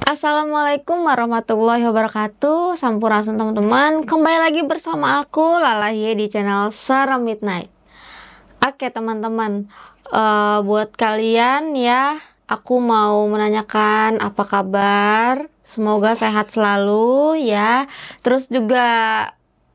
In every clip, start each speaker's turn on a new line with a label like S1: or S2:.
S1: Assalamualaikum warahmatullahi wabarakatuh. Sampurasun teman-teman. Kembali lagi bersama aku Lala Ye di channel Serem Midnight. Oke teman-teman, buat kalian ya, aku mau menanyakan apa kabar. Semoga sehat selalu ya. Terus juga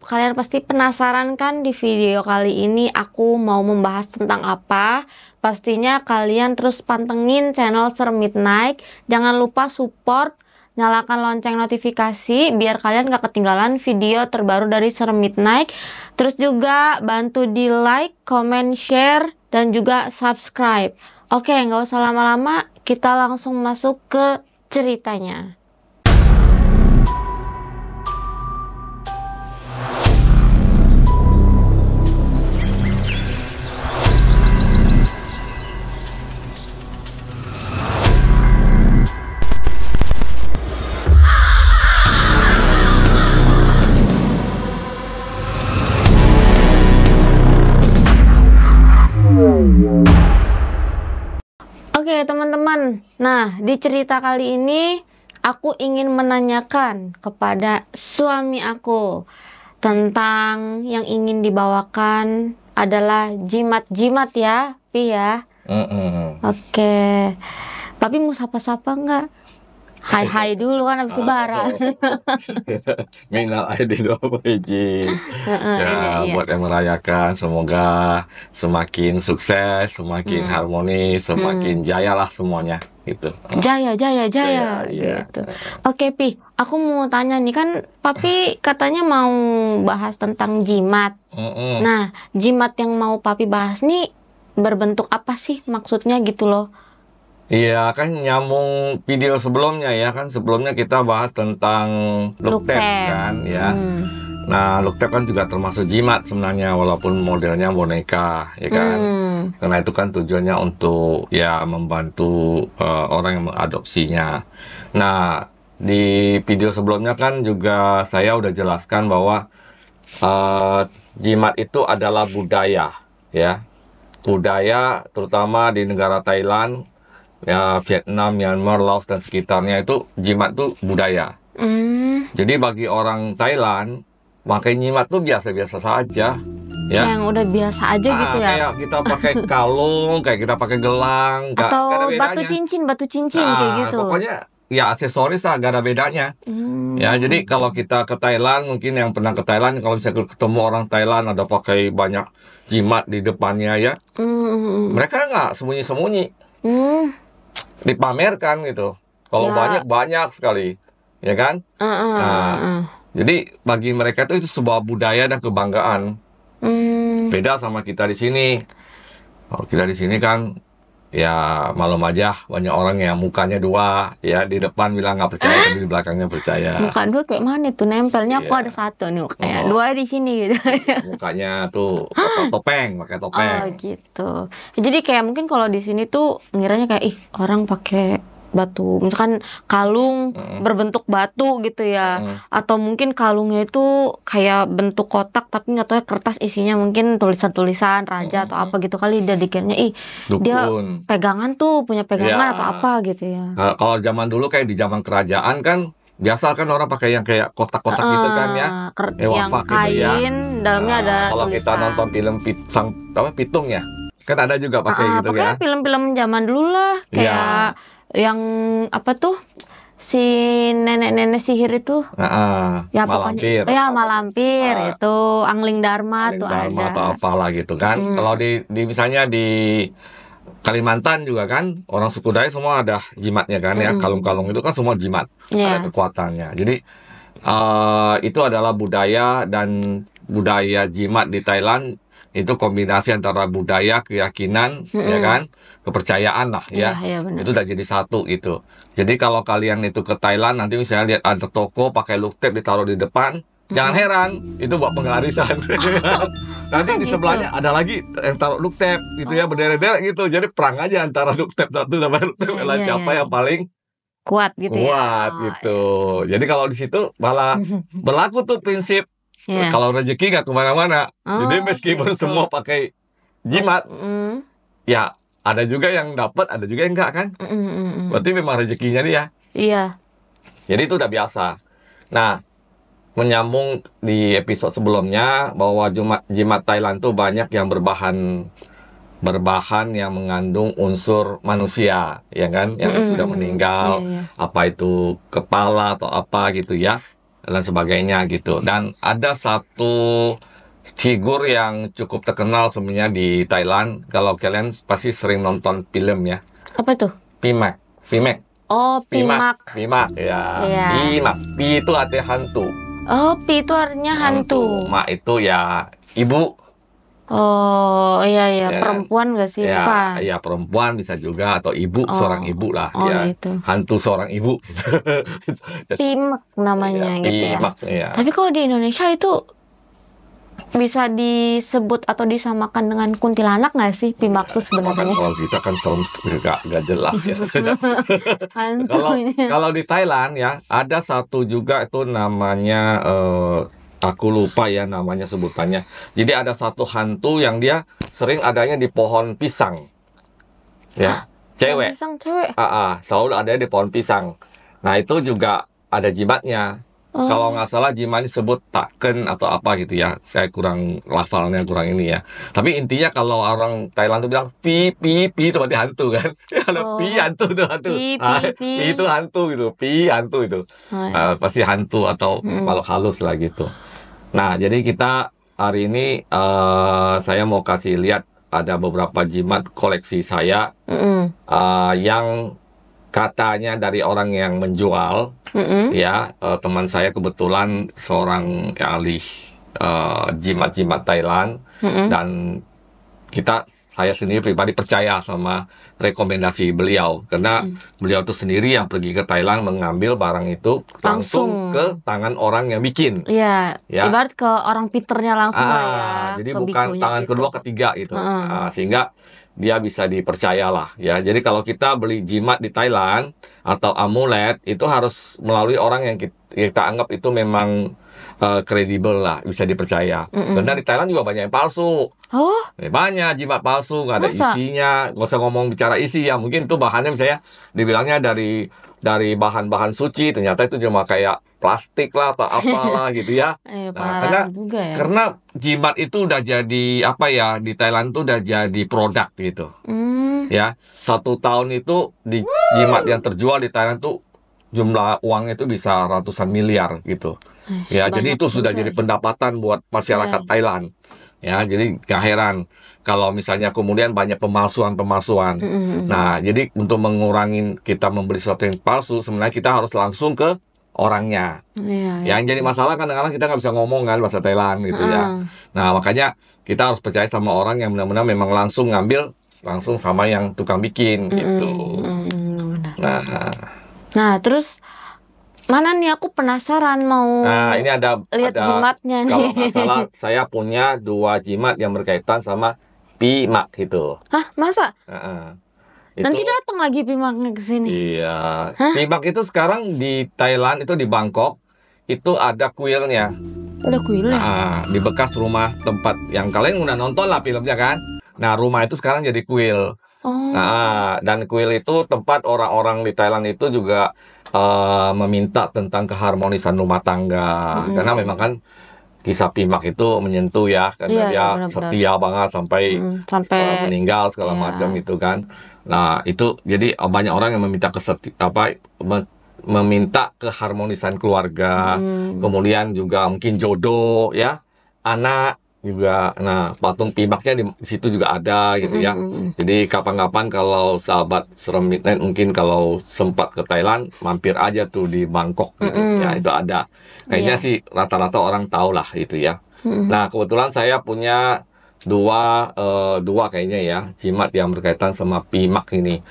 S1: kalian pasti penasaran kan di video kali ini aku mau membahas tentang apa. Pastinya kalian terus pantengin channel Serem Midnight. Jangan lupa support, nyalakan lonceng notifikasi biar kalian gak ketinggalan video terbaru dari Serem Midnight. Terus juga bantu di like, comment, share, dan juga subscribe. Oke, gak usah lama-lama, kita langsung masuk ke ceritanya. Oke teman-teman, nah di cerita kali ini aku ingin menanyakan kepada suami aku tentang yang ingin dibawakan adalah jimat-jimat ya, Pi ya. Oke, Papi mau sapa-sapa nggak? Hai dulu kan habis lebaran.
S2: Minal aidin wal faizin. Ya, buat yang merayakan semoga semakin sukses, semakin harmonis, semakin jaya lah semuanya gitu.
S1: Jaya
S2: Jaya,
S1: gitu. Oke Pi, aku mau tanya nih, kan Papi katanya mau bahas tentang jimat. Nah, jimat yang mau Papi bahas nih berbentuk apa sih maksudnya gitu loh?
S2: Iya, kan nyambung video sebelumnya ya, kan sebelumnya kita bahas tentang luktep kan ya. Nah, luktep kan juga termasuk jimat sebenarnya, walaupun modelnya boneka ya kan. Karena itu kan tujuannya untuk ya membantu orang yang mengadopsinya. Nah, di video sebelumnya kan juga saya udah jelaskan bahwa jimat itu adalah budaya ya. Budaya terutama di negara Thailand, ya, Vietnam, Myanmar, Laos dan sekitarnya itu jimat tuh budaya. Jadi bagi orang Thailand, pakai jimat tuh biasa-biasa saja, ya.
S1: Yang udah biasa aja gitu ya.
S2: Kayak kita pakai kalung, kayak kita pakai gelang, gak ada
S1: Atau
S2: bedanya.
S1: batu cincin kayak gitu.
S2: Pokoknya ya aksesoris lah, gak ada bedanya. Ya, jadi kalau kita ke Thailand, mungkin yang pernah ke Thailand, kalau misalnya ketemu orang Thailand ada pakai banyak jimat di depannya ya, mereka nggak sembunyi-sembunyi. Dipamerkan gitu. Kalau
S1: Ya.
S2: banyak sekali, ya kan? Jadi bagi mereka itu sebuah budaya dan kebanggaan. Beda sama kita di sini. Kalau kita di sini kan, ya malam aja banyak orang yang mukanya dua, ya di depan bilang nggak percaya, tapi di belakangnya percaya.
S1: Muka dua kayak mana tuh nempelnya? Aku ada satu nih kayak dua di sini gitu.
S2: Mukanya tuh pakai topeng.
S1: Oh gitu. Jadi kayak mungkin kalau di sini tuh ngiranya kayak orang pakai batu, misalkan kalung berbentuk batu gitu ya, atau mungkin kalungnya itu kayak bentuk kotak tapi nggak tahu ya kertas isinya mungkin tulisan-tulisan raja atau apa gitu kali, dia dikiranya dia pegangan tuh punya pegangan atau apa gitu ya.
S2: Kalau zaman dulu kayak di zaman kerajaan kan biasa kan orang pakai yang kayak kotak-kotak gitu kan ya,
S1: yang kain gitu ya. Dalamnya ada
S2: kalau
S1: tulisan.
S2: kita nonton film Pitung ya, kan ada juga pakai gitu
S1: pokoknya
S2: ya.
S1: film-film zaman dulu lah kayak yang apa tuh si nenek-nenek sihir itu, ya pokoknya Malampir itu Angling Dharma tuh ada
S2: atau apalah gitu kan. Kalau di misalnya di Kalimantan juga kan, orang suku Dayak semua ada jimatnya kan ya, kalung-kalung itu kan semua jimat, ada kekuatannya. Jadi itu adalah budaya, dan budaya jimat di Thailand itu kombinasi antara budaya, keyakinan, ya kan, kepercayaan lah ya. Itu udah jadi satu gitu. Jadi kalau kalian itu ke Thailand nanti misalnya lihat ada toko pakai luktep ditaruh di depan, jangan heran, itu buat pengarisan. Nanti di sebelahnya ada lagi yang taruh luktep gitu ya, berderet-deret gitu. Jadi perang aja antara luktep satu sama luktep lain, siapa yang paling
S1: kuat gitu
S2: gitu. Jadi kalau di situ malah berlaku tuh prinsip kalau rezeki nggak kemana-mana. Jadi meskipun semua pakai jimat, ya ada juga yang dapat, ada juga yang enggak kan. Berarti memang rezekinya dia.
S1: Iya.
S2: Jadi itu udah biasa. Nah, menyambung di episode sebelumnya bahwa jimat Thailand tuh banyak yang berbahan yang mengandung unsur manusia, ya kan, yang sudah
S1: Iya,
S2: meninggal,
S1: iya.
S2: apa itu kepala atau apa gitu ya, dan sebagainya gitu. Dan ada satu figur yang cukup terkenal sebenarnya di Thailand, kalau kalian pasti sering nonton film ya,
S1: Apa tuh?
S2: Pimak, Pimak,
S1: Oh,
S2: Pimak,
S1: Pimak.
S2: Pimak ya,
S1: Iya.
S2: Pimak, Pi itu artinya hantu,
S1: Oh, Pi itu artinya hantu.
S2: Mak itu ya ibu.
S1: Oh, iya iya,
S2: Ya kan?
S1: perempuan gak sih?
S2: Ya,
S1: Bukan.
S2: ya perempuan bisa juga atau ibu, seorang
S1: Oh,
S2: ibu lah
S1: oh
S2: ya.
S1: gitu.
S2: Hantu seorang ibu.
S1: Pimak
S2: Ya,
S1: namanya gitu ya.
S2: pimak ya.
S1: Tapi kalau di Indonesia itu bisa disebut atau disamakan dengan kuntilanak nggak sih Pimak tuh
S2: Kan
S1: sebenarnya?
S2: kalau kita kan serem gak jelas ya. Kalau
S1: Hantunya.
S2: kalau di Thailand ya ada satu juga itu namanya aku lupa ya namanya sebutannya. Jadi ada satu hantu yang dia sering adanya di pohon pisang. Ya, cewek.
S1: Pisang cewek.
S2: Selalu ada di pohon pisang. Nah, itu juga ada jimatnya. Kalau
S1: Oh,
S2: nggak salah jimat disebut taken atau apa gitu ya. Saya kurang lafalnya, kurang ini ya. Tapi intinya kalau orang Thailand tuh bilang pi itu berarti hantu kan. Ada pi
S1: oh,
S2: hantu tuh hantu.
S1: pi pi pi.
S2: Pi itu hantu gitu. Pi hantu itu.
S1: Oh, ya.
S2: Pasti hantu atau
S1: Mm-mm.
S2: makhluk halus lah gitu. Nah, jadi kita hari ini saya mau kasih lihat ada beberapa jimat koleksi saya
S1: Mm-mm.
S2: yang katanya dari orang yang menjual
S1: Mm-mm.
S2: ya, teman saya kebetulan seorang ahli jimat-jimat Thailand,
S1: Mm-mm.
S2: dan saya sendiri pribadi percaya sama rekomendasi beliau karena beliau itu sendiri yang pergi ke Thailand mengambil barang itu langsung
S1: Langsung.
S2: ke tangan orang yang bikin
S1: Iya,
S2: ya.
S1: ibarat ke orang pinternya langsung lah ya,
S2: Jadi
S1: ke
S2: bukan
S1: bikunya
S2: tangan
S1: gitu.
S2: kedua ketiga gitu.
S1: Heeh.
S2: Sehingga dia bisa dipercaya lah ya. Jadi kalau kita beli jimat di Thailand atau amulet itu harus melalui orang yang kita anggap itu memang kredibel lah, bisa dipercaya. Karena di Thailand juga banyak yang palsu.
S1: Oh,
S2: Banyak jimat palsu, nggak ada
S1: masa?
S2: isinya. Nggak usah ngomong bicara isi ya. Mungkin itu bahannya misalnya dibilangnya dari bahan-bahan suci, ternyata itu cuma kayak plastik lah atau apalah gitu ya. Nah,
S1: Parah juga ya.
S2: karena jimat itu udah jadi apa ya, di Thailand tuh udah jadi produk gitu
S1: Hmm,
S2: ya. 1 tahun itu di jimat yang terjual di Thailand tuh jumlah uangnya itu bisa ratusan miliar gitu ya. Jadi
S1: banyak
S2: itu sudah
S1: juga
S2: jadi
S1: ya.
S2: pendapatan buat masyarakat
S1: Iya.
S2: Thailand ya. Jadi gak heran kalau misalnya kemudian banyak pemalsuan.
S1: Mm-mm.
S2: Nah, jadi untuk mengurangi kita membeli sesuatu yang palsu, sebenarnya kita harus langsung ke orangnya.
S1: Iya, iya.
S2: Yang jadi masalah kan kadang-kadang kita nggak bisa ngomong kan bahasa Thailand gitu ya.
S1: Heeh.
S2: Nah, makanya kita harus percaya sama orang yang benar-benar memang langsung ngambil langsung sama yang tukang bikin gitu.
S1: Benar.
S2: Nah,
S1: Nah, terus mana nih aku penasaran mau
S2: ini ada
S1: lihat jimatnya
S2: kalau
S1: nih.
S2: nggak salah saya punya 2 jimat yang berkaitan sama Pimak gitu.
S1: Hah, masa?
S2: Heeh.
S1: Nanti
S2: Itu
S1: datang lagi Pimaknya ke sini.
S2: iya. Pimak itu sekarang di Thailand itu di Bangkok itu ada kuilnya.
S1: Udah kuilnya.
S2: Di bekas rumah tempat yang kalian udah nonton lah filmnya kan. Nah, rumah itu sekarang jadi kuil.
S1: Oh,
S2: Dan kuil itu tempat orang-orang di Thailand itu juga meminta tentang keharmonisan rumah tangga. Karena memang kan kisah Pimak itu menyentuh ya, karena
S1: Iya,
S2: dia
S1: benar-benar.
S2: setia banget sampai
S1: sampai
S2: meninggal segala
S1: iya.
S2: macam itu kan. Nah, itu jadi banyak orang yang meminta meminta keharmonisan keluarga, kemudian juga mungkin jodoh ya, anak juga. Nah, patung Pimaknya di situ juga ada gitu ya. Jadi kapan-kapan kalau sahabat Serem Midnight mungkin kalau sempat ke Thailand, mampir aja tuh di Bangkok gitu. Ya, itu ada. Kayaknya
S1: Iya.
S2: sih rata-rata orang tahu lah itu ya. Nah, kebetulan saya punya dua kayaknya ya jimat yang berkaitan sama Pimak ini.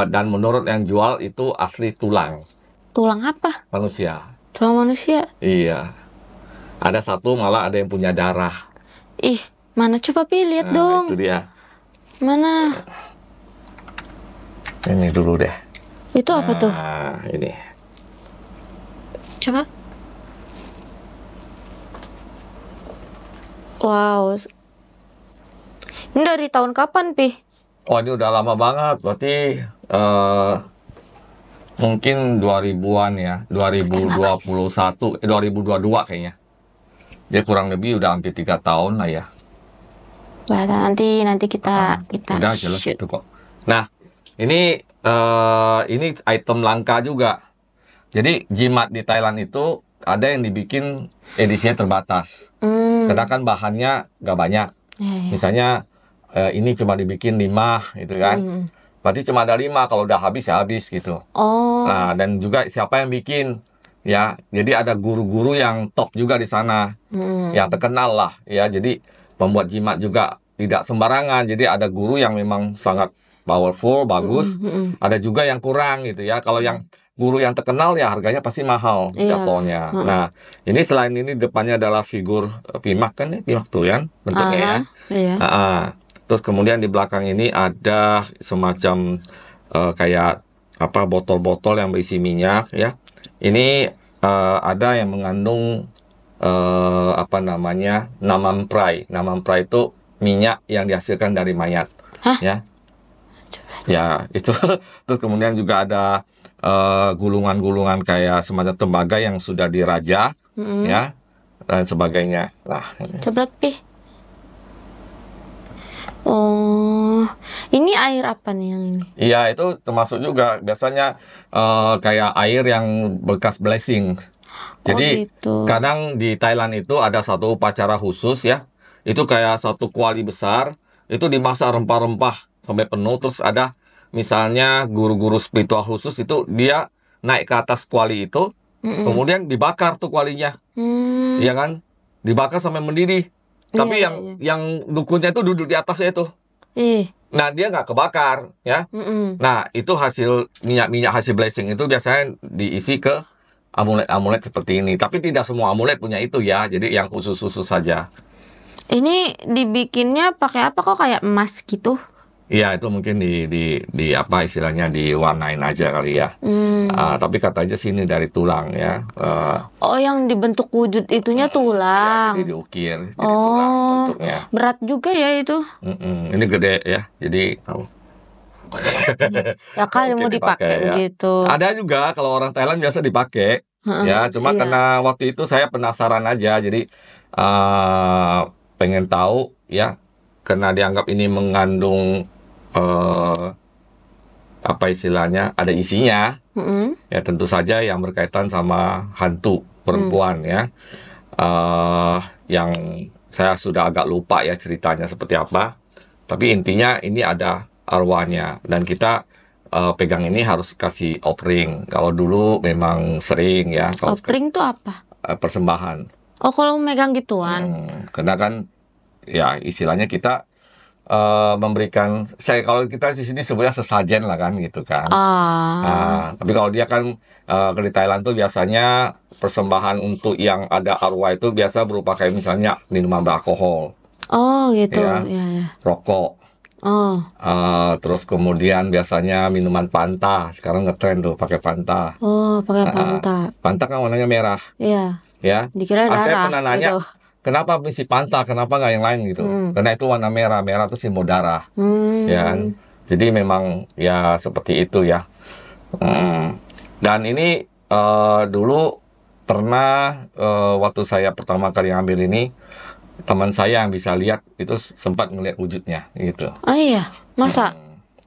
S2: Dan menurut yang jual itu asli tulang
S1: Tulang apa?
S2: manusia.
S1: Tulang manusia.
S2: Iya. Ada satu malah ada yang punya darah.
S1: Ih, mana coba lihat
S2: Nah,
S1: dong.
S2: itu dia.
S1: Mana?
S2: Ini dulu deh.
S1: Itu apa tuh?
S2: Nah, ini.
S1: Coba. Wow. Ini dari tahun kapan, Pi?
S2: Oh, ini udah lama banget. Berarti Mungkin 2000-an ya, 2021, 2022 kayaknya. Dia kurang lebih udah hampir 3 tahun lah ya.
S1: Bah, nanti kita
S2: Udah jelas
S1: shoot.
S2: itu kok. Nah, ini item langka juga. Jadi jimat di Thailand itu ada yang dibikin edisinya terbatas. Karena kan bahannya nggak banyak.
S1: Ya.
S2: Misalnya ini cuma dibikin 5 gitu kan. Berarti cuma ada 5, kalau udah habis ya habis gitu.
S1: Oh,
S2: Nah, dan juga siapa yang bikin ya. Jadi ada guru-guru yang top juga di sana. Yang terkenal lah ya. Jadi pembuat jimat juga tidak sembarangan. Jadi ada guru yang memang sangat powerful, bagus. Ada juga yang kurang gitu ya. Kalau yang guru yang terkenal ya harganya pasti mahal
S1: Iya.
S2: jatuhnya. Nah, ini selain ini depannya adalah figur Pimak kan ya, Pimak tuh kan bentuknya ya.
S1: Iya.
S2: Terus kemudian di belakang ini ada semacam kayak apa botol-botol yang berisi minyak ya. Ini ada yang mengandung apa namanya Namamprai. Namamprai itu minyak yang dihasilkan dari mayat.
S1: Hah?
S2: Ya itu. Terus kemudian juga ada gulungan-gulungan kayak semacam tembaga yang sudah dirajah ya dan sebagainya. Nah,
S1: Coba Pi. Oh, ini air apa nih yang ini?
S2: iya itu termasuk juga biasanya kayak air yang bekas blessing. Jadi
S1: gitu.
S2: kadang di Thailand itu ada satu upacara khusus ya. Itu kayak satu kuali besar, itu dimasak rempah-rempah sampai penuh. Terus ada misalnya guru-guru spiritual khusus itu dia naik ke atas kuali itu, kemudian dibakar tuh kualinya, iya kan? Dibakar sampai mendidih. Tapi yang dukunnya itu duduk di atasnya itu. Nah dia nggak kebakar ya. Nah itu hasil minyak hasil blessing itu biasanya diisi ke amulet-amulet seperti ini. Tapi tidak semua amulet punya itu ya. Jadi yang khusus-khusus saja.
S1: Ini dibikinnya pakai apa kok kayak emas gitu?
S2: Iya itu mungkin di apa istilahnya diwarnain aja kali ya. Tapi katanya sih ini dari tulang ya.
S1: Oh yang dibentuk wujud itunya tulang.
S2: Jadi diukir. Jadi tulang bentuknya.
S1: Berat juga ya itu.
S2: Ini gede ya. Jadi
S1: Ya kali mau dipakai
S2: ya.
S1: gitu.
S2: Ada juga kalau orang Thailand biasa dipakai. Ya, cuma karena waktu itu saya penasaran aja, jadi pengen tahu ya, karena dianggap ini mengandung apa istilahnya, ada isinya, ya tentu saja yang berkaitan sama hantu perempuan ya, yang saya sudah agak lupa ya ceritanya seperti apa, tapi intinya ini ada arwahnya dan kita pegang ini harus kasih offering. Kalau dulu memang sering ya.
S1: Offering tuh apa?
S2: Persembahan.
S1: Oh kalau megang gituan.
S2: Karena kan ya istilahnya kita memberikan, kalau kita di sini sebutnya sesajen lah kan gitu kan. Tapi kalau dia kan di Thailand tuh biasanya persembahan untuk yang ada arwah itu biasa berupa kayak misalnya minuman beralkohol.
S1: Oh gitu.
S2: Ya. Rokok. Terus kemudian biasanya minuman Fanta. Sekarang ngetren tuh pakai Fanta.
S1: Oh, pakai Fanta.
S2: Fanta kan warnanya merah.
S1: Iya.
S2: Ya.
S1: Dikira darah.
S2: Saya pernah nanya, gitu. Kenapa mesti Fanta? Kenapa nggak yang lain gitu? Karena itu warna merah. Merah itu simbol darah. Ya kan? Jadi memang ya seperti itu ya. Dan ini dulu pernah waktu saya pertama kali ngambil ini, teman saya yang bisa lihat itu sempat ngelihat wujudnya gitu.
S1: Oh iya, masa?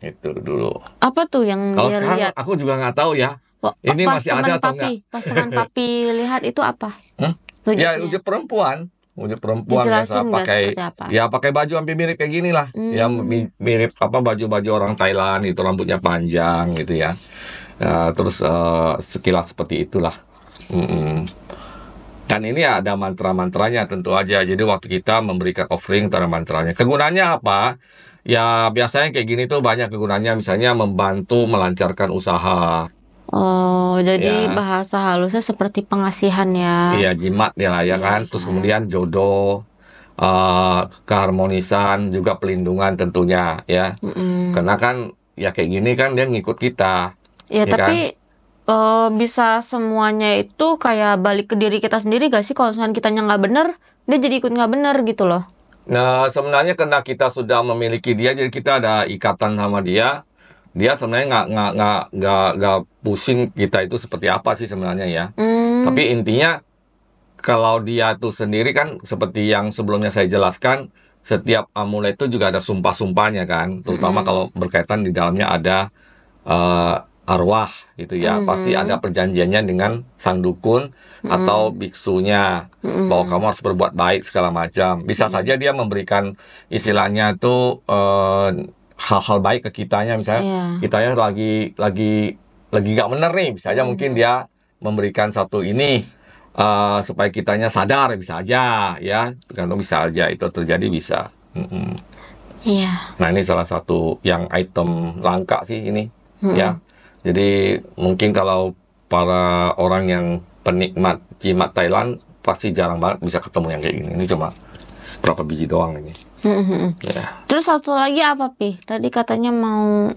S2: Itu dulu.
S1: Apa tuh yang
S2: kalau
S1: dia
S2: sekarang
S1: lihat?
S2: Aku juga nggak tahu ya. Ini masih ada atau enggak?
S1: Pas teman papi lihat itu apa?
S2: Ya wujud perempuan. Wujud perempuan biasa pakai ya pakai baju hampir mirip kayak gini lah. Ya mirip apa baju-baju orang Thailand itu, rambutnya panjang gitu ya. Terus sekilas seperti itulah. Dan ini ada mantra-mantranya tentu aja. Jadi waktu kita memberikan offering ada mantranya. Kegunaannya apa? Ya biasanya kayak gini tuh banyak kegunaannya. Misalnya membantu melancarkan usaha.
S1: Oh, jadi bahasa halusnya seperti pengasihan ya.
S2: Iya, jimat ya lah ya kan. Terus kemudian jodoh, keharmonisan, juga pelindungan tentunya ya. Karena kan ya kayak gini kan dia ngikut kita.
S1: Ya tapi kan? Bisa semuanya itu kayak balik ke diri kita sendiri gak sih? Kalau misalkan kitanya nggak bener, dia jadi ikut nggak bener gitu loh.
S2: Nah sebenarnya karena kita sudah memiliki dia, jadi kita ada ikatan sama dia. dia sebenarnya nggak pusing kita itu seperti apa sih sebenarnya ya. Tapi intinya kalau dia itu sendiri kan seperti yang sebelumnya saya jelaskan, setiap amulet itu juga ada sumpah-sumpahnya kan, terutama kalau berkaitan di dalamnya ada arwah gitu ya, pasti ada perjanjiannya dengan sang dukun atau biksunya bahwa kamu harus berbuat baik segala macam. Bisa saja dia memberikan istilahnya tuh hal-hal baik ke kitanya, misalnya kitanya lagi nggak bener nih, bisa aja mungkin dia memberikan satu ini supaya kitanya sadar, bisa aja ya, tergantung, bisa aja itu terjadi, bisa.
S1: Iya.
S2: Nah ini salah satu yang item langka sih ini ya. Jadi mungkin kalau para orang yang penikmat jimat Thailand pasti jarang banget bisa ketemu yang kayak gini. Ini cuma berapa biji doang ini. Ya.
S1: Terus satu lagi apa, Pi? Tadi katanya mau...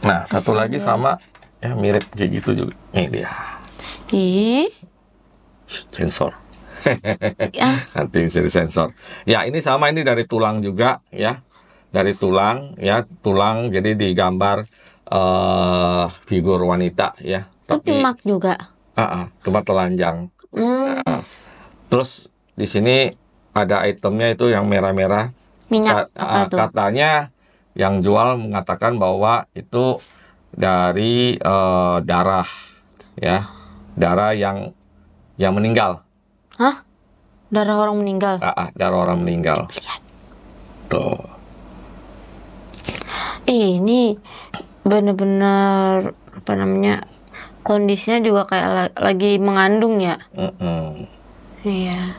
S2: Nah, satu lagi sama ya, mirip kayak gitu juga. Ini dia.
S1: Ih.
S2: Sensor.
S1: Ya.
S2: Nanti bisa disensor. Ya, ini sama, ini dari tulang juga ya. Dari tulang ya, tulang jadi digambar figur wanita ya.
S1: Itu pimak juga.
S2: Cuma telanjang. Terus di sini ada itemnya itu yang merah-merah.
S1: Minyak apa tuh?
S2: Katanya yang jual mengatakan bahwa itu dari darah ya, darah yang meninggal.
S1: Hah? Darah orang meninggal?
S2: Darah orang meninggal.
S1: Lihat.
S2: Tuh.
S1: Ini bener-bener apa namanya, kondisinya juga kayak lagi mengandung ya. Iya.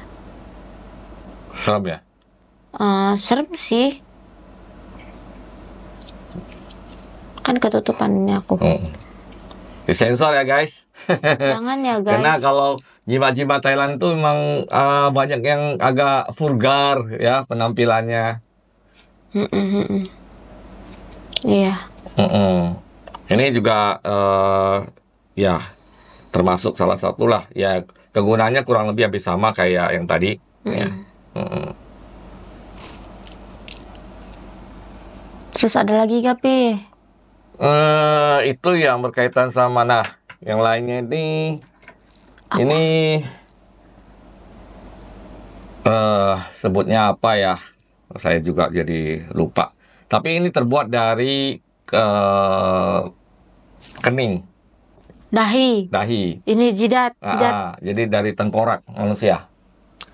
S2: Serem ya?
S1: Serem sih. Kan ketutupannya aku.
S2: Disensor ya guys.
S1: Jangan ya guys.
S2: Karena kalau jimat-jimat Thailand itu memang banyak yang agak vulgar ya penampilannya.
S1: Iya.
S2: Ini juga ya termasuk salah satu lah ya, kegunaannya kurang lebih habis sama kayak yang tadi. Ya.
S1: Terus ada lagi gak, Pi?
S2: Itu yang berkaitan sama, nah yang lainnya ini sebutnya apa ya? Saya juga jadi lupa. Tapi ini terbuat dari kening.
S1: Dahi. Ini jidat.
S2: Jadi dari tengkorak manusia.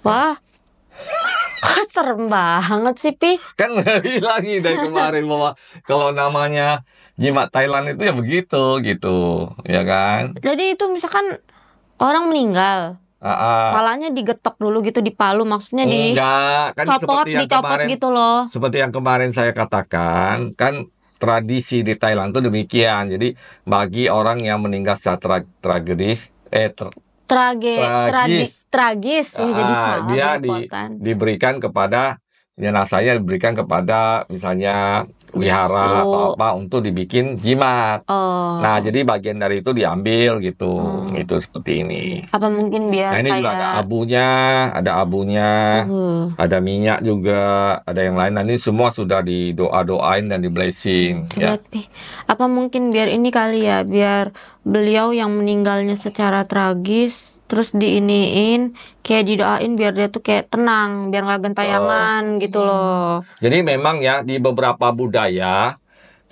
S1: Wah. Kok serem banget sih, Pi?
S2: Kan bilang dari kemarin bahwa kalau namanya jimat Thailand itu ya begitu gitu, ya kan?
S1: Jadi itu misalkan orang meninggal, kepalanya digetok dulu gitu, dipalu, maksudnya
S2: enggak, kan
S1: dicopot gitu loh.
S2: Seperti yang kemarin saya katakan, kan tradisi di Thailand itu demikian. Jadi bagi orang yang meninggal secara tragis,
S1: tragis ya, jadi salah
S2: dia
S1: berkekuatan.
S2: diberikan kepada jenazahnya, diberikan kepada misalnya wihara atau apa untuk dibikin jimat. Nah, jadi bagian dari itu diambil gitu. Itu seperti ini.
S1: Apa mungkin biar
S2: nah, ini juga ada abunya, ada minyak juga, ada yang lain. Nah, ini semua sudah didoa-doain dan di blessing. Ya.
S1: Apa mungkin biar ini kali ya, biar beliau yang meninggalnya secara tragis terus diiniin, kayak didoain biar dia tuh kayak tenang, biar nggak gentayangan gitu loh.
S2: Jadi memang ya di beberapa budaya,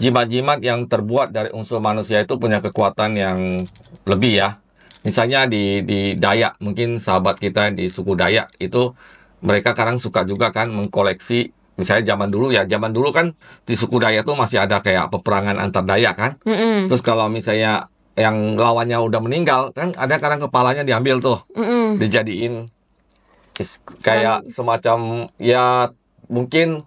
S2: jimat-jimat yang terbuat dari unsur manusia itu punya kekuatan yang lebih ya. Misalnya di Dayak, mungkin sahabat kita di suku Dayak itu mereka kadang suka juga kan mengkoleksi. Misalnya zaman dulu kan di suku Dayak tuh masih ada kayak peperangan antar Dayak kan. Terus kalau misalnya yang lawannya udah meninggal kan ada kadang kepalanya diambil tuh, dijadiin kayak semacam ya mungkin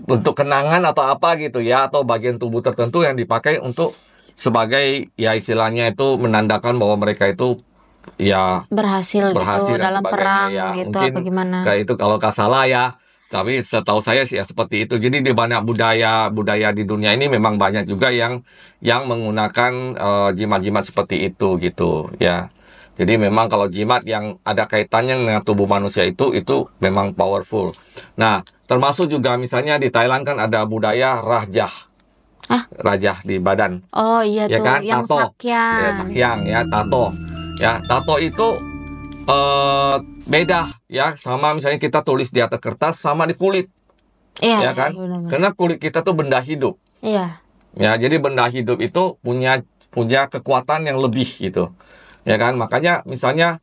S2: untuk kenangan atau apa gitu ya, atau bagian tubuh tertentu yang dipakai untuk sebagai ya istilahnya itu menandakan bahwa mereka itu ya berhasil
S1: gitu dalam perang
S2: ya.
S1: gitu,
S2: Mungkin
S1: apa gimana
S2: kayak itu kalau nggak salah ya. Tapi setahu saya sih ya seperti itu. Jadi di banyak budaya di dunia ini memang banyak juga yang menggunakan jimat-jimat seperti itu gitu ya. Jadi memang kalau jimat yang ada kaitannya dengan tubuh manusia itu memang powerful. Nah, termasuk juga misalnya di Thailand kan ada budaya rajah.
S1: Ah?
S2: Raja di badan.
S1: Oh iya
S2: Ya
S1: tuh,
S2: kan,
S1: yang
S2: tato.
S1: sakyang.
S2: Ya, sakyang ya, tato. Ya, tato itu beda ya sama misalnya kita tulis di atas kertas sama di kulit,
S1: Iya,
S2: ya kan?
S1: benar-benar.
S2: Karena kulit kita tuh benda hidup.
S1: Iya.
S2: Ya, jadi benda hidup itu punya kekuatan yang lebih gitu. Ya kan? Makanya misalnya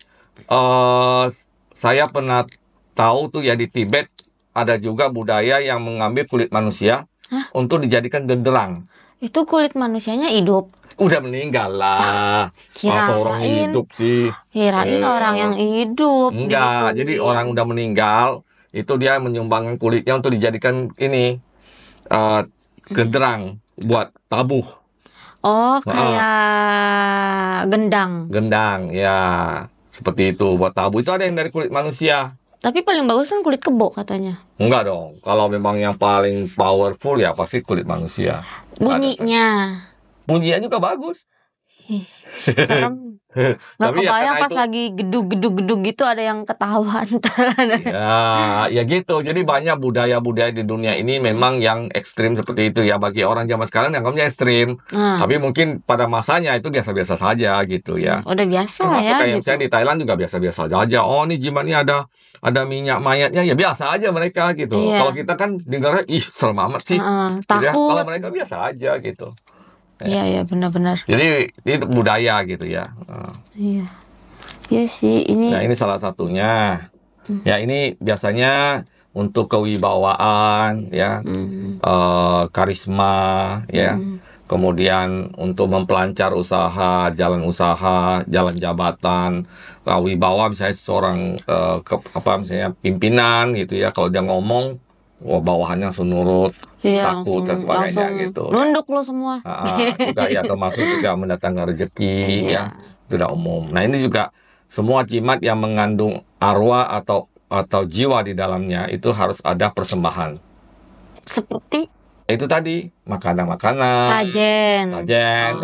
S2: eh saya pernah tahu tuh ya di Tibet ada juga budaya yang mengambil kulit manusia
S1: Hah?
S2: untuk dijadikan genderang.
S1: Itu kulit manusianya hidup.
S2: Udah meninggal lah. Masa orang
S1: Kirain,
S2: hidup sih?
S1: kirain orang yang hidup
S2: Enggak, jadi
S1: digituin.
S2: orang udah meninggal itu dia menyumbangkan kulitnya untuk dijadikan ini genderang buat tabuh.
S1: Oh,
S2: Heeh.
S1: kayak gendang.
S2: Gendang, ya seperti itu buat tabuh. Itu ada yang dari kulit manusia.
S1: Tapi paling bagus kan kulit kebo katanya.
S2: Enggak dong. Kalau memang yang paling powerful ya pasti kulit manusia.
S1: Bunyinya.
S2: Bunyinya juga bagus.
S1: Ih, serem. Nggak
S2: Tapi ya
S1: kebayang
S2: karena
S1: pas
S2: itu
S1: lagi gedug-gedug gitu ada yang ketawa ntar ada.
S2: ya gitu. Jadi banyak budaya-budaya di dunia ini memang yang ekstrim seperti itu ya. Bagi orang zaman sekarang anggapnya ekstrim.
S1: Nah,
S2: Tapi mungkin pada masanya itu biasa-biasa saja gitu ya.
S1: udah biasa lah
S2: Termasuk
S1: ya
S2: kayak
S1: gitu.
S2: misalnya di Thailand juga biasa-biasa aja. Oh, nih jimatnya ada minyak mayatnya ya biasa aja mereka gitu.
S1: Iya.
S2: Kalau kita kan dengarnya ih serem amat sih.
S1: Heeh,
S2: Gitu ya. Kalau
S1: takut.
S2: mereka biasa aja gitu.
S1: Iya, iya benar-benar.
S2: Jadi itu budaya gitu ya.
S1: Iya. Iya sih ini.
S2: Nah, ini salah satunya. Ya, ini biasanya untuk kewibawaan ya, karisma ya. Kemudian untuk mempelancar usaha, jalan jabatan, wibawa misalnya seorang misalnya pimpinan gitu ya, kalau dia ngomong, wah bawahannya langsung nurut,
S1: Iya,
S2: takut dan sebagainya gitu.
S1: nunduk lo semua.
S2: Juga ya termasuk juga mendatangkan rezeki
S1: Iya.
S2: ya, tidak umum. Nah, ini juga semua jimat yang mengandung arwah atau jiwa di dalamnya itu harus ada persembahan.
S1: Seperti
S2: Itu tadi makanan,
S1: sajen.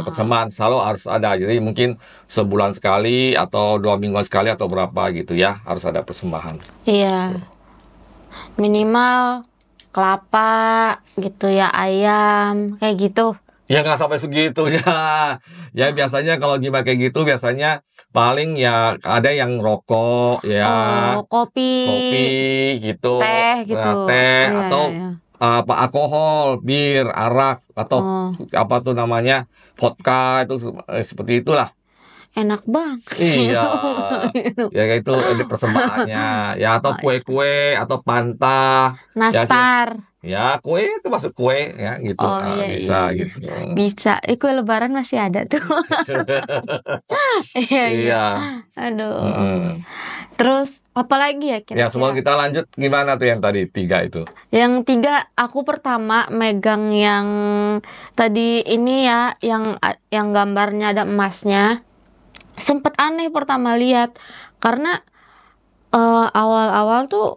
S2: persembahan selalu harus ada. Jadi mungkin sebulan sekali atau 2 minggu sekali atau berapa gitu ya harus ada persembahan.
S1: Iya. Minimal kelapa gitu ya, ayam kayak gitu.
S2: Ya nggak sampai segitu ya. Ya biasanya kalau jimat kayak gitu biasanya paling ya ada yang rokok ya,
S1: Oh, kopi,
S2: gitu,
S1: teh gitu.
S2: teh
S1: Iya,
S2: atau
S1: iya.
S2: alkohol, bir, arak atau
S1: Oh,
S2: apa tuh namanya vodka itu seperti itulah.
S1: enak banget.
S2: Iya, ya kayak itu ada persembahannya ya atau
S1: Oh,
S2: kue-kue atau panta.
S1: nastar.
S2: Ya kue itu masuk kue ya gitu.
S1: Oh iya,
S2: Bisa
S1: iya.
S2: gitu.
S1: Bisa. Kue lebaran masih ada tuh. Iya, iya.
S2: Iya.
S1: Aduh.
S2: Mm-mm.
S1: Terus apa lagi ya
S2: Ya
S1: kira-kira?
S2: sebelum kita lanjut gimana tuh yang tadi 3 itu?
S1: Yang 3, aku pertama megang yang tadi ini ya, yang gambarnya ada emasnya. Sempet aneh pertama lihat karena awal-awal tuh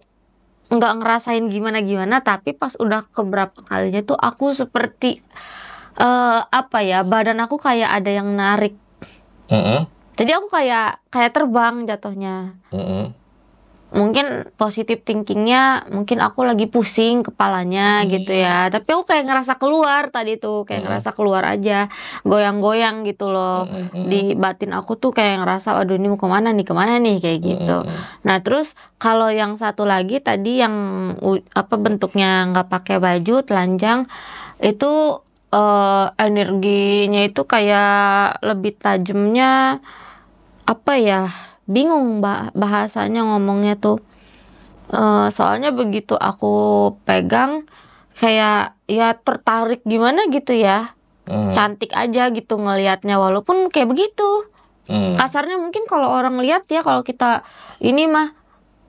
S1: nggak ngerasain gimana-gimana, tapi pas udah keberapa kalinya tuh aku seperti apa ya, badan aku kayak ada yang narik.
S2: Mm-mm.
S1: Jadi aku kayak terbang jatuhnya.
S2: Mm-mm.
S1: Mungkin positive thinkingnya, mungkin aku lagi pusing kepalanya gitu ya. Tapi aku kayak ngerasa keluar tadi tuh, kayak ngerasa keluar aja, goyang-goyang gitu loh. Di batin aku tuh kayak ngerasa, aduh ini mau kemana nih kayak gitu. Nah terus kalau yang satu lagi tadi yang bentuknya nggak pakai baju, telanjang, itu energinya itu kayak lebih tajamnya apa ya? Bingung bahasanya ngomongnya tuh. Soalnya begitu aku pegang kayak ya tertarik gimana gitu ya. Cantik aja gitu ngelihatnya walaupun kayak begitu. Kasarnya mungkin kalau orang lihat ya, kalau kita ini mah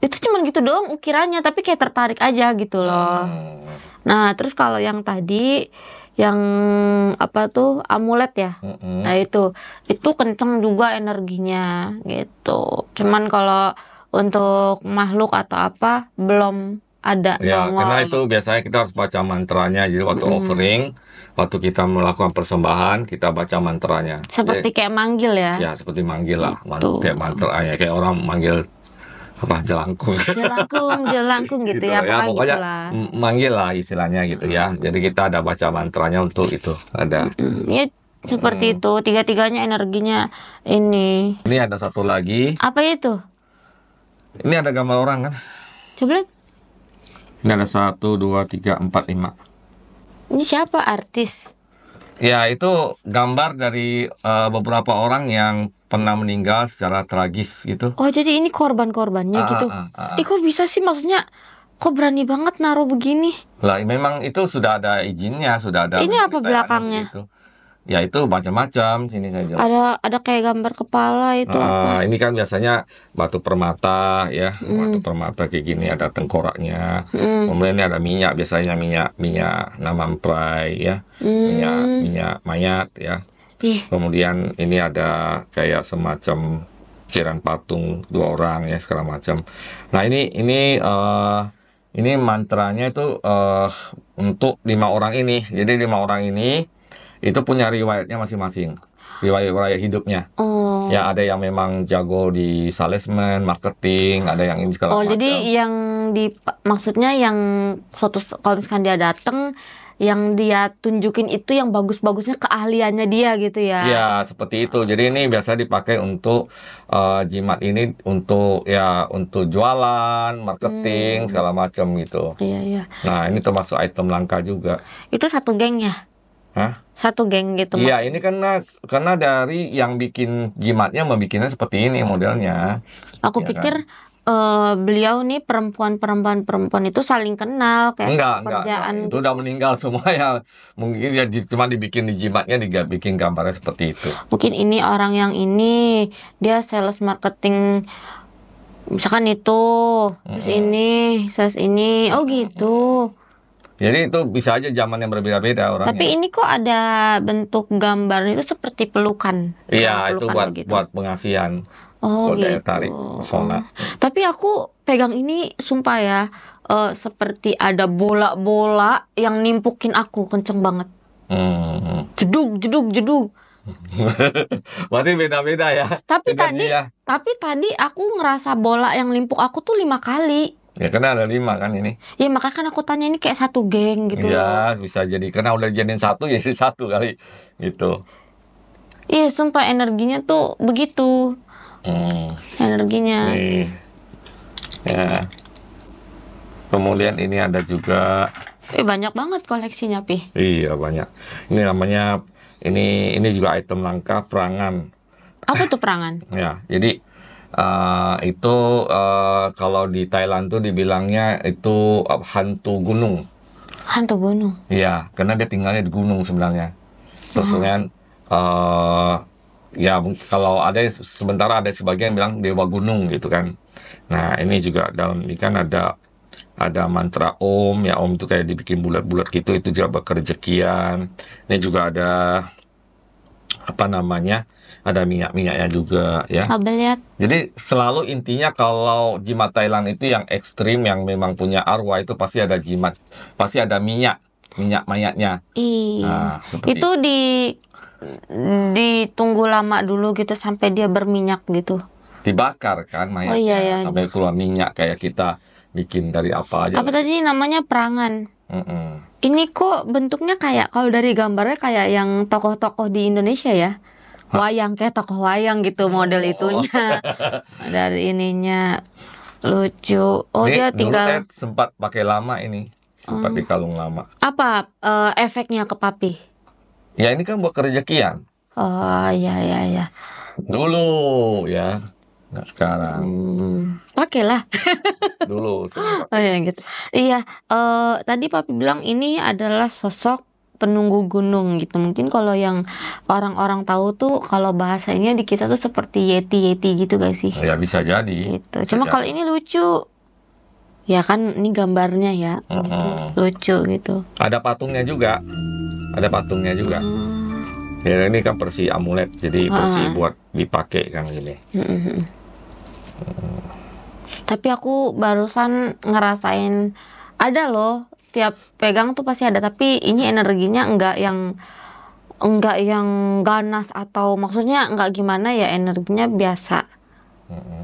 S1: itu cuman gitu doang ukirannya, tapi kayak tertarik aja gitu loh. Nah, terus kalau yang tadi yang apa tuh amulet ya. Nah, itu kenceng juga energinya gitu. Cuman kalau untuk makhluk atau apa belum ada
S2: Ya,
S1: nongol.
S2: karena itu biasanya kita harus baca mantranya. Jadi waktu offering, waktu kita melakukan persembahan, kita baca mantranya.
S1: Seperti kayak manggil ya.
S2: Ya, seperti manggil lah,
S1: Gitu.
S2: kayak mantra ya, kayak orang manggil apa jelangkung.
S1: Jelangkung gitu ya,
S2: ya, pokoknya
S1: gitulah.
S2: manggil lah istilahnya gitu ya. Jadi kita ada baca mantranya untuk itu. Ada.
S1: Ya seperti itu, tiga-tiganya energinya ini.
S2: Ini ada satu lagi.
S1: Apa itu?
S2: Ini ada gambar orang kan?
S1: Coba lihat.
S2: Ini ada 1, 2, 3, 4, 5.
S1: Ini siapa artis?
S2: Ya, itu gambar dari beberapa orang yang pernah meninggal secara tragis gitu.
S1: Oh, jadi ini korban-korbannya gitu. Kok bisa sih, maksudnya kok berani banget naruh begini?
S2: Lah, memang itu sudah ada izinnya, sudah ada.
S1: Ini apa belakangnya?
S2: Gitu. Ya itu macam-macam, sini saya jelas.
S1: Ada kayak gambar kepala itu apa?
S2: Ini kan biasanya batu permata ya, batu permata kayak gini ada tengkoraknya. Kemudian ini ada minyak, biasanya minyak namamprai ya, minyak mayat ya. Kemudian ini ada kayak semacam ukiran patung 2 orang ya segala macam. Nah ini mantranya itu untuk 5 orang ini. Jadi 5 orang ini itu punya riwayatnya masing-masing, riwayat hidupnya. Ya ada yang memang jago di salesman, marketing, ada yang ini segala macam.
S1: Jadi yang maksudnya yang kalau misalkan dia datang, yang dia tunjukin itu yang bagus-bagusnya keahliannya dia gitu ya.
S2: Ya seperti itu. Jadi ini biasa dipakai untuk jimat ini untuk jualan, marketing segala macam gitu.
S1: Iya.
S2: Nah ini termasuk item langka juga.
S1: Itu satu geng ya?
S2: Hah?
S1: Satu geng gitu.
S2: Iya, ini karena dari yang bikin jimatnya membikinnya seperti ini modelnya.
S1: Aku
S2: Ya
S1: pikir beliau nih perempuan itu saling kenal kayak
S2: enggak. Itu udah meninggal semua ya. Mungkin ya cuma dibikin di jimatnya, dibikin gambarnya seperti itu.
S1: Mungkin ini orang yang ini dia sales marketing misalkan itu, terus ini sales ini, oh gitu.
S2: Jadi itu bisa aja zaman yang berbeda-beda orangnya.
S1: Tapi ini kok ada bentuk gambar itu seperti pelukan.
S2: Iya, itu buat pengasihan.
S1: Oh
S2: buat
S1: gitu.
S2: daya tarik, pesona.
S1: Tapi aku pegang ini sumpah ya, seperti ada bola-bola yang nimpukin aku kenceng banget. Jedug.
S2: Berarti beda-beda ya.
S1: Tapi tadi aku ngerasa bola yang nimpuk aku tuh 5 kali.
S2: Ya karena ada 5 kan ini.
S1: Ya makanya kan aku tanya ini kayak satu geng gitu loh.
S2: Ya bisa jadi karena udah jadiin satu jadi satu kali gitu.
S1: Iya sumpah energinya tuh begitu. Energinya.
S2: Nih. Ya. Kemudian ini ada juga.
S1: Banyak banget koleksinya Pi.
S2: Iya banyak. Ini namanya ini juga item langka perangan.
S1: Apa tuh perangan?
S2: Ya jadi itu kalau di Thailand tuh dibilangnya itu hantu gunung.
S1: Hantu gunung?
S2: Iya, karena dia tinggalnya di gunung sebenarnya. Terus kemudian ya kalau sementara ada sebagian bilang dewa gunung gitu kan. Nah ini juga dalam ini kan ada mantra Om ya, Om itu kayak dibikin bulat-bulat gitu, itu juga kerejekian. Ini juga ada apa namanya? Ada minyak-minyaknya juga ya.
S1: Lihat.
S2: Jadi selalu intinya kalau jimat Thailand itu yang ekstrim, yang memang punya arwah itu pasti ada jimat, pasti ada minyak mayatnya.
S1: Iya. Itu ditunggu lama dulu gitu sampai dia berminyak gitu.
S2: Dibakar kan mayatnya.
S1: Oh, iya.
S2: Sampai keluar minyak kayak kita bikin dari apa aja.
S1: Apa tadi namanya perangan? Ini kok bentuknya kayak kalau dari gambarnya kayak yang tokoh-tokoh di Indonesia ya. Wayang, kayak tokoh wayang gitu model itunya. Dari ininya lucu.
S2: Ini
S1: dia
S2: dulu
S1: tinggal.
S2: saya sempat pakai lama ini, sempat di kalung lama.
S1: Apa efeknya ke Papi?
S2: Ya ini kan buat kerejekian.
S1: Oh iya.
S2: Dulu ya, nggak sekarang.
S1: Pakailah.
S2: Dulu sempat.
S1: Oh ya gitu. Iya. Tadi Papi bilang ini adalah sosok penunggu gunung gitu. Mungkin kalau yang orang-orang tahu tuh kalau bahasanya di kita tuh seperti yeti gitu guys sih.
S2: Ya bisa jadi.
S1: Gitu. Cuma kalau ini lucu. Ya kan ini gambarnya ya. Gitu. Lucu gitu.
S2: Ada patungnya juga. Ya ini kan persi amulet, jadi persi buat dipakai kan gini.
S1: Tapi aku barusan ngerasain ada loh. Tiap pegang tuh pasti ada, tapi ini energinya enggak yang ganas atau maksudnya enggak gimana ya, energinya biasa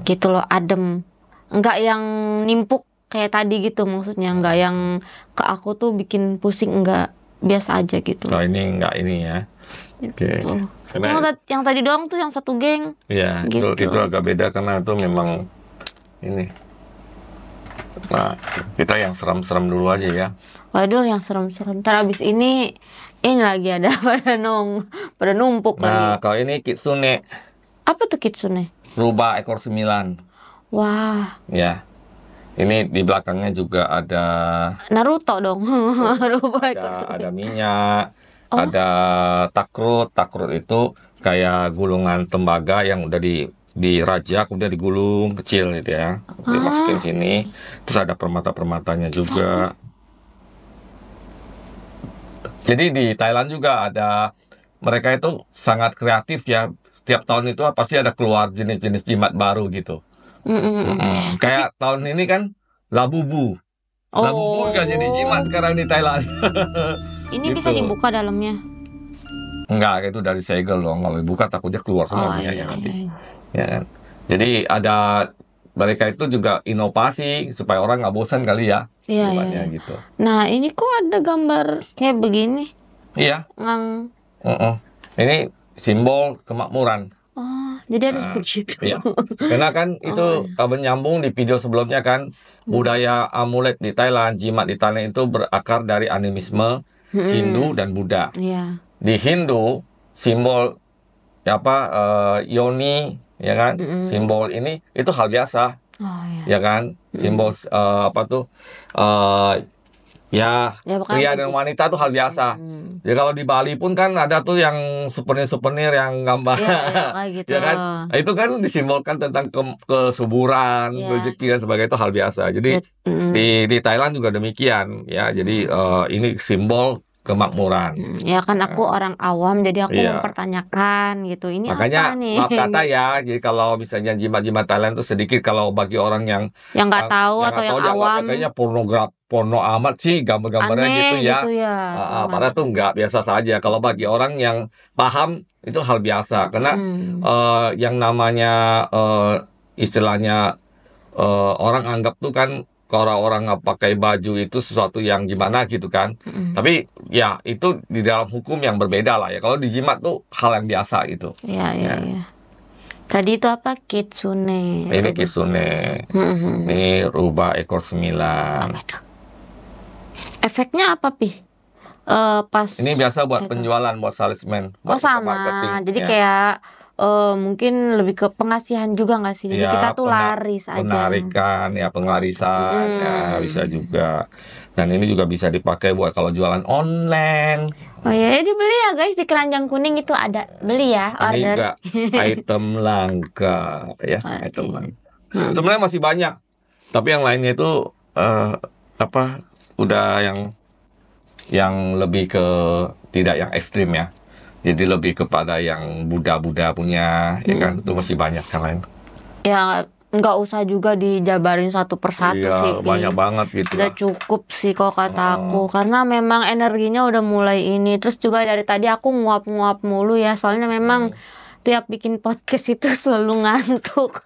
S1: gitu loh, adem. nggak yang nimpuk kayak tadi gitu, maksudnya nggak yang ke aku tuh bikin pusing, nggak, biasa aja gitu.
S2: Kalau ini nggak ini ya. Oke.
S1: Gitu.
S2: Karena
S1: Yang tadi doang tuh yang satu geng.
S2: ya
S1: Gitu.
S2: itu agak beda karena itu memang ini. Nah, kita yang serem-serem dulu aja ya.
S1: Waduh, yang serem-serem. Ntar abis ini lagi ada pada numpuk
S2: Nah,
S1: lagi.
S2: kalau ini kitsune,
S1: Apa tuh kitsune?
S2: rubah ekor 9.
S1: Wah,
S2: Ya. Ini di belakangnya juga ada
S1: Naruto dong. Rubah ekor
S2: ada
S1: kitsune.
S2: minyak,
S1: Oh.
S2: ada takrut. Takrut itu kayak gulungan tembaga yang udah dirajak, udah digulung kecil gitu ya. Dimasukin sini. Terus ada permata-permatanya juga. Jadi di Thailand juga ada, mereka itu sangat kreatif ya. Setiap tahun itu pasti ada keluar jenis-jenis jimat baru gitu. Kayak tahun ini kan Labubu. Labubu kan jadi jimat
S1: Oh,
S2: sekarang di Thailand.
S1: ini bisa
S2: Gitu.
S1: dibuka dalamnya.
S2: Enggak, itu dari segel dong. Kalau dibuka takutnya keluar semua
S1: Oh
S2: minyaknya
S1: iya,
S2: nanti.
S1: iya.
S2: Ya kan? Jadi ada, mereka itu juga inovasi supaya orang nggak bosan kali ya.
S1: Iya, iya,
S2: Jimatnya
S1: iya.
S2: gitu.
S1: Nah, ini kok ada gambar kayak begini?
S2: Iya.
S1: Ngang.
S2: Ini simbol kemakmuran.
S1: Oh, jadi harus
S2: Nah,
S1: begitu.
S2: iya. Karena kan itu menyambung di video sebelumnya kan, budaya amulet di Thailand, jimat di Thailand itu berakar dari animisme Hindu dan Buddha.
S1: Iya.
S2: Di Hindu, simbol yoni, ya kan, simbol ini itu hal biasa,
S1: Oh iya.
S2: ya kan, simbol ya
S1: Ya pokoknya
S2: pria dan wanita tuh hal biasa. Ya kalau di Bali pun kan ada tuh yang souvenir-souvenir yang gambar,
S1: Iya, iya, kayak gitu.
S2: ya kan. Nah, itu kan disimbolkan tentang kesuburan,
S1: Iya.
S2: rezeki dan sebagainya, itu hal biasa. Jadi di Thailand juga demikian ya. Jadi ini simbol kemakmuran.
S1: Ya kan aku orang awam, jadi aku
S2: Iya.
S1: mempertanyakan gitu. Ini
S2: Makanya
S1: apa nih?
S2: maaf kata ya, jadi kalau misalnya jimat-jimat Thailand itu sedikit, kalau bagi orang yang
S1: Yang nggak tahu atau yang
S2: dianggapnya
S1: awam,
S2: kayaknya porno amat sih gambar-gambarnya
S1: aneh
S2: gitu ya.
S1: gitu ya.
S2: Padahal tuh nggak, biasa saja. Kalau bagi orang yang paham itu hal biasa, karena yang namanya istilahnya orang anggap tuh kan, kalau orang nggak pakai baju itu sesuatu yang gimana gitu kan. Tapi ya itu di dalam hukum yang berbeda lah ya. Kalau di jimat tuh hal yang biasa gitu.
S1: Iya, iya,
S2: Ya.
S1: iya. Tadi itu apa? Kitsune.
S2: Ini kitsune. Ini rubah ekor 9.
S1: Apa itu? Efeknya apa, Pi? Pas
S2: Ini biasa buat penjualan, buat salesman,
S1: Oh
S2: buat
S1: sama,
S2: marketing.
S1: jadi
S2: Ya.
S1: kayak mungkin lebih ke pengasihan juga nggak sih? Jadi
S2: Ya,
S1: kita tuh laris aja.
S2: penarikan, ya penglarisan, ya bisa juga. Dan ini juga bisa dipakai buat kalau jualan online.
S1: Oh ya, dibeli ya guys, di keranjang kuning itu ada, beli ya,
S2: Ini
S1: order.
S2: juga item langka, ya, item langka. Sebenarnya masih banyak, tapi yang lainnya itu udah yang lebih ke tidak yang ekstrim ya. Jadi lebih kepada yang Buddha punya, ya kan, itu masih banyak yang lain.
S1: Ya nggak usah juga dijabarin satu persatu sih,
S2: Iya,
S1: Pi.
S2: banyak banget gitu
S1: Udah
S2: lah.
S1: cukup sih kalau kata aku, karena memang energinya udah mulai ini. Terus juga dari tadi aku nguap-nguap mulu ya, soalnya memang tiap bikin podcast itu selalu ngantuk.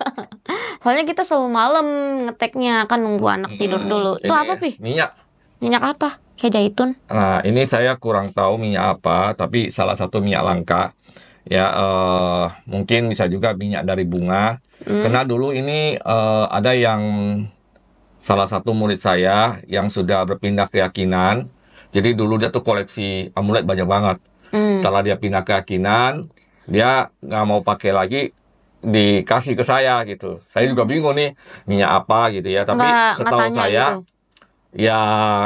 S1: Soalnya kita selalu malam ngeteknya, kan nunggu anak tidur dulu. Itu
S2: Ini
S1: apa, Pi?
S2: minyak.
S1: Minyak apa? Kayak zaitun?
S2: Nah, ini saya kurang tahu minyak apa, tapi salah satu minyak langka. Ya, mungkin bisa juga minyak dari bunga. Karena dulu ini ada yang salah satu murid saya yang sudah berpindah keyakinan. Jadi dulu dia tuh koleksi amulet banyak banget. Setelah dia pindah keyakinan, dia nggak mau pakai lagi, dikasih ke saya gitu. Saya juga bingung nih minyak apa gitu ya. Tapi
S1: Nggak
S2: setahu
S1: tanya
S2: saya,
S1: gitu.
S2: ya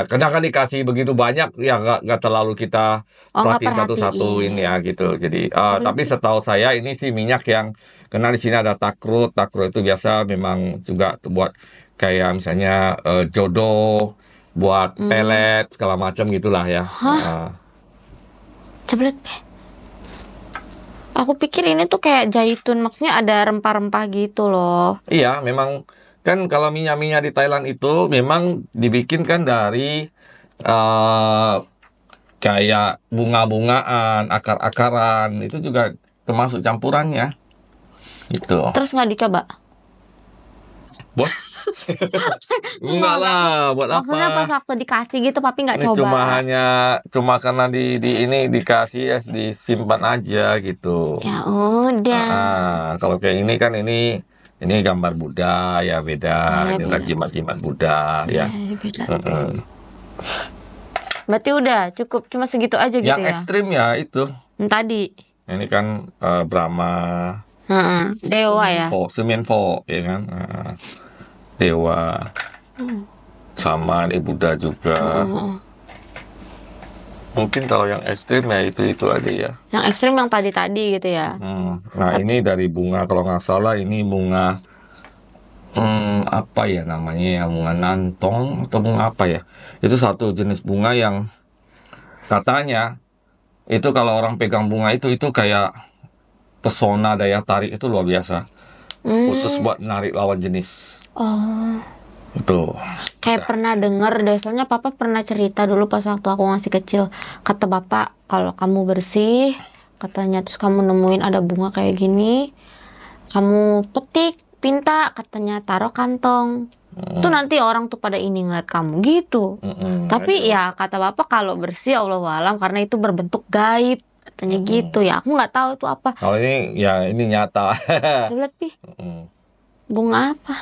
S2: kadang kan dikasih begitu banyak, ya nggak terlalu kita
S1: nggak
S2: perhatiin satu-satu
S1: perhatiin.
S2: ini ya gitu. Jadi tapi setahu saya ini sih minyak yang, karena di sini ada takrut itu biasa memang juga buat kayak misalnya jodoh, buat pelet segala macam gitulah ya.
S1: Cobalet, Pi. Aku pikir ini tuh kayak zaitun, maksudnya ada rempah-rempah gitu loh.
S2: Iya, memang kan kalau minyak-minyak di Thailand itu memang dibikin kan dari kayak bunga-bungaan, akar-akaran, itu juga termasuk campurannya. Gitu.
S1: Terus nggak dicoba?
S2: Bos, Enggak lah, buat
S1: Maksudnya pas
S2: apa?
S1: waktu dikasih gitu papi nggak
S2: Ini
S1: coba.
S2: cuma karena di ini dikasih ya disimpan aja gitu.
S1: Ya udah.
S2: Kalau kayak ini kan ini gambar Buddha ya
S1: Oh
S2: beda.
S1: ya
S2: Ini kan
S1: beda.
S2: jimat-jimat Buddha
S1: Iya
S2: ya.
S1: ya, beda.
S2: Heeh.
S1: Berarti udah cukup cuma segitu aja gitu
S2: Yang
S1: ya.
S2: ekstrim ya itu.
S1: Yang tadi.
S2: Ini kan Brahma,
S1: Heeh. Dewa ya.
S2: Semenfo ya kan. Dewa sama ini Buddha juga. Mungkin kalau yang ekstrim ya itu aja ya.
S1: Yang ekstrim yang tadi-tadi gitu ya.
S2: Nah ini dari bunga kalau nggak salah ini bunga apa ya namanya ya, bunga nantong atau bunga apa ya? Itu satu jenis bunga yang katanya itu kalau orang pegang bunga itu kayak pesona daya tarik itu luar biasa. Khusus buat narik lawan jenis.
S1: Oh,
S2: Itu.
S1: kayak pernah denger deh, soalnya papa pernah cerita dulu pas waktu aku masih kecil. Kata bapak, kalau kamu bersih, katanya terus kamu nemuin ada bunga kayak gini, kamu petik, pinta, katanya taruh kantong. Tuh nanti orang tuh pada ini ngeliat kamu gitu. Tapi ya kata bapak kalau bersih Allahualam karena itu berbentuk gaib. Katanya gitu ya. Aku nggak tahu itu apa.
S2: Kalau ini ya ini nyata.
S1: Coba lihat Pi,
S2: Mm.
S1: bunga apa?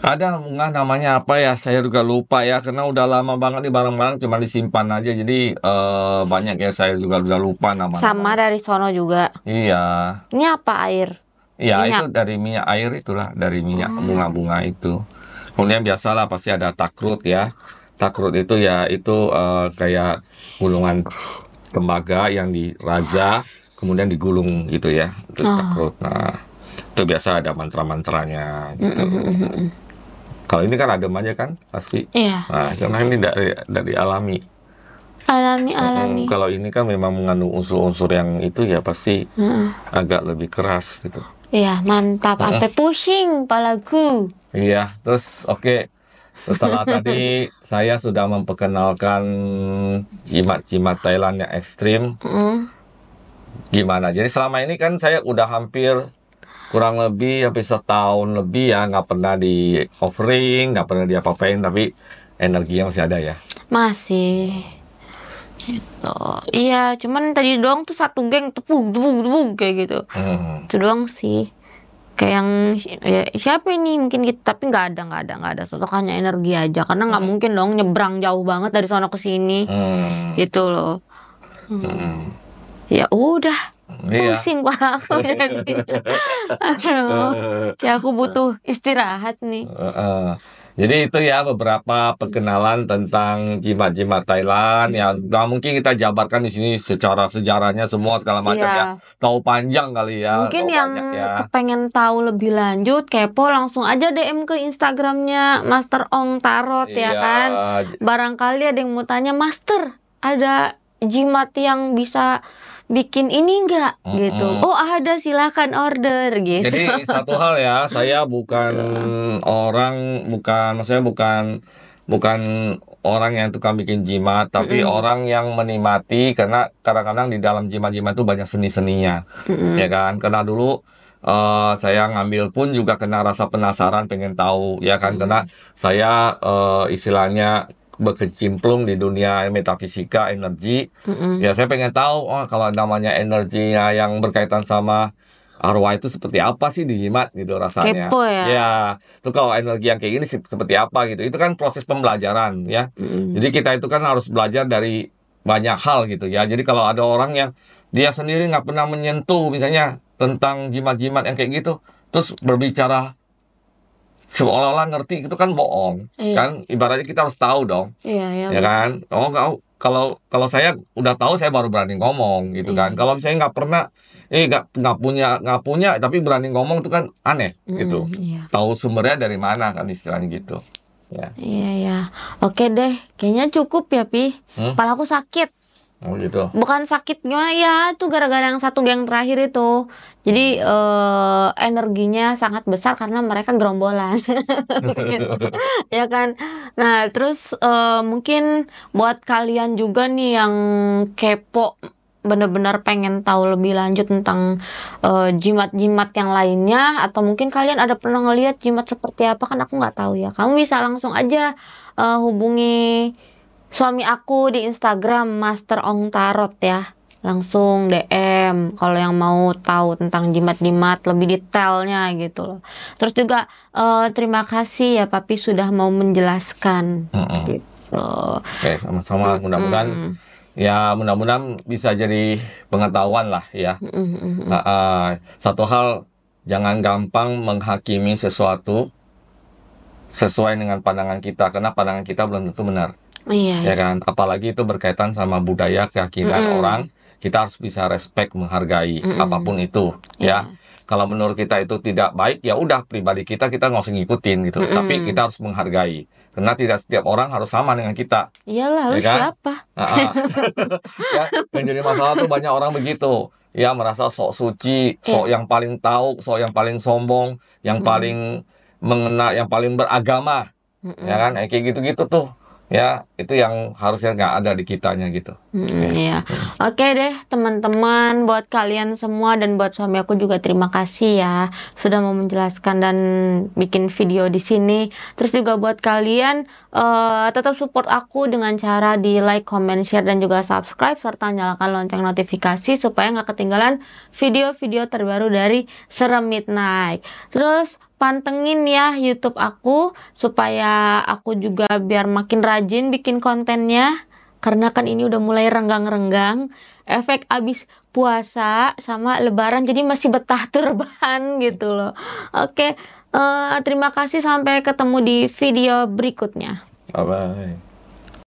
S2: Ada bunga namanya apa ya? Saya juga lupa ya karena udah lama banget nih barang-barang cuma disimpan aja. Jadi banyak ya saya juga udah lupa nama-nama.
S1: Sama dari sono juga.
S2: Iya.
S1: Ini apa air?
S2: Iya,
S1: Minyak.
S2: itu dari minyak air itulah, dari minyak bunga-bunga itu. Kemudian biasalah pasti ada takrut ya. Takrut itu ya itu kayak gulungan tembaga yang diraja kemudian digulung gitu ya. Itu takrut. Nah, itu biasa ada mantra-mantranya gitu. Kalau ini kan adem aja kan pasti.
S1: Iya.
S2: Nah, karena ini dari alami.
S1: Alami.
S2: Kalau ini kan memang mengandung unsur-unsur yang itu ya pasti agak lebih keras gitu.
S1: Iya, mantap. Sampai pusing palaku.
S2: Iya, terus oke. Setelah tadi saya sudah memperkenalkan jimat-jimat Thailand yang ekstrim, gimana? Jadi selama ini kan saya udah hampir kurang lebih hampir setahun lebih ya nggak pernah di offering, nggak pernah diapa-apain, tapi energinya masih ada ya.
S1: Masih. Gitu. Iya, cuman tadi doang tuh satu geng tepung kayak gitu. Itu doang sih. Kayak yang ya, siapa ini mungkin gitu, tapi nggak ada sosok, hanya energi aja karena nggak mungkin dong nyebrang jauh banget dari sono ke sini gitu loh. Ya udah,
S2: Iya.
S1: pusing kepala aku jadi. Aduh, ya aku butuh istirahat nih.
S2: Jadi itu ya beberapa perkenalan tentang jimat-jimat Thailand ya. Nggak mungkin kita jabarkan di sini secara sejarahnya semua segala macam
S1: Iya.
S2: ya. Tahu panjang kali ya.
S1: Mungkin
S2: tahu
S1: yang
S2: banyak ya.
S1: kepengen tahu lebih lanjut, kepo langsung aja DM ke Instagramnya Master Ong Tarot ya
S2: Iya.
S1: kan. Barangkali ada yang mau tanya, Master, ada jimat yang bisa bikin ini nggak gitu. Oh ada, silahkan order gitu.
S2: Jadi satu hal ya, saya bukan maksudnya bukan orang yang tukang bikin jimat, tapi orang yang menikmati karena kadang-kadang di dalam jimat-jimat itu banyak seni-seninya, ya kan? Karena dulu saya ngambil pun juga kena rasa penasaran, pengen tahu, ya kan? Karena saya istilahnya berkecimpung di dunia metafisika, energi, ya saya pengen tahu, kalau namanya energinya yang berkaitan sama arwah itu seperti apa sih di jimat gitu rasanya.
S1: Kepo ya.
S2: Ya, itu kalau energi yang kayak gini seperti apa gitu. Itu kan proses pembelajaran ya. Jadi kita itu kan harus belajar dari banyak hal gitu ya. Jadi kalau ada orang yang dia sendiri nggak pernah menyentuh misalnya tentang jimat-jimat yang kayak gitu, terus berbicara seolah-olah ngerti, itu kan bohong.
S1: Iya.
S2: Kan ibaratnya kita harus tahu dong.
S1: Iya,
S2: Ya kan? Kalau saya udah tahu saya baru berani ngomong gitu kan. Kalau misalnya nggak pernah, nggak punya tapi berani ngomong itu kan aneh gitu.
S1: Iya.
S2: Tahu sumbernya dari mana kan istilahnya gitu. Ya.
S1: Iya ya. Oke deh, kayaknya cukup ya Pi. Kepala aku sakit.
S2: Oh gitu.
S1: Bukan sakit gimana ya, itu gara-gara yang satu geng terakhir itu. Jadi energinya sangat besar karena mereka gerombolan. Gitu. Ya kan. Nah, terus mungkin buat kalian juga nih yang kepo bener-bener pengen tahu lebih lanjut tentang jimat-jimat yang lainnya, atau mungkin kalian ada pernah ngelihat jimat seperti apa, kan aku nggak tahu ya. Kamu bisa langsung aja hubungi suami aku di Instagram Master Ong Tarot ya. Langsung DM kalau yang mau tahu tentang jimat-jimat lebih detailnya gitu loh. Terus juga terima kasih ya Papi sudah mau menjelaskan gitu.
S2: Oke, sama-sama. Mudah-mudahan ya, mudah-mudahan bisa jadi pengetahuan lah ya. Satu hal, jangan gampang menghakimi sesuatu sesuai dengan pandangan kita, karena pandangan kita belum tentu benar.
S1: Iya,
S2: Ya kan, apalagi itu berkaitan sama budaya, keyakinan orang, kita harus bisa respect, menghargai apapun itu ya. Kalau menurut kita itu tidak baik, ya udah, pribadi kita nggak usah ngikutin gitu. Tapi kita harus menghargai, karena tidak setiap orang harus sama dengan kita.
S1: Iyalah, lu
S2: Ya kan?
S1: siapa?
S2: Ya, yang jadi masalah tuh banyak orang begitu. Ya, merasa sok suci, sok yang paling tahu, sok yang paling sombong, yang paling mengena, yang paling beragama. Ya kan? Kayak gitu-gitu tuh. Ya, itu yang harusnya nggak ada di kitanya gitu.
S1: Iya. Oke deh teman-teman, buat kalian semua dan buat suami aku juga terima kasih ya sudah mau menjelaskan dan bikin video di sini. Terus juga buat kalian tetap support aku dengan cara di like, comment, share, dan juga subscribe, serta nyalakan lonceng notifikasi supaya nggak ketinggalan video-video terbaru dari Serem Midnight. Terus pantengin ya YouTube aku supaya aku juga biar makin rajin bikin kontennya, karena kan ini udah mulai renggang-renggang, efek abis puasa sama lebaran, jadi masih betah turban gitu loh. Oke, terima kasih, sampai ketemu di video berikutnya.
S2: Bye-bye.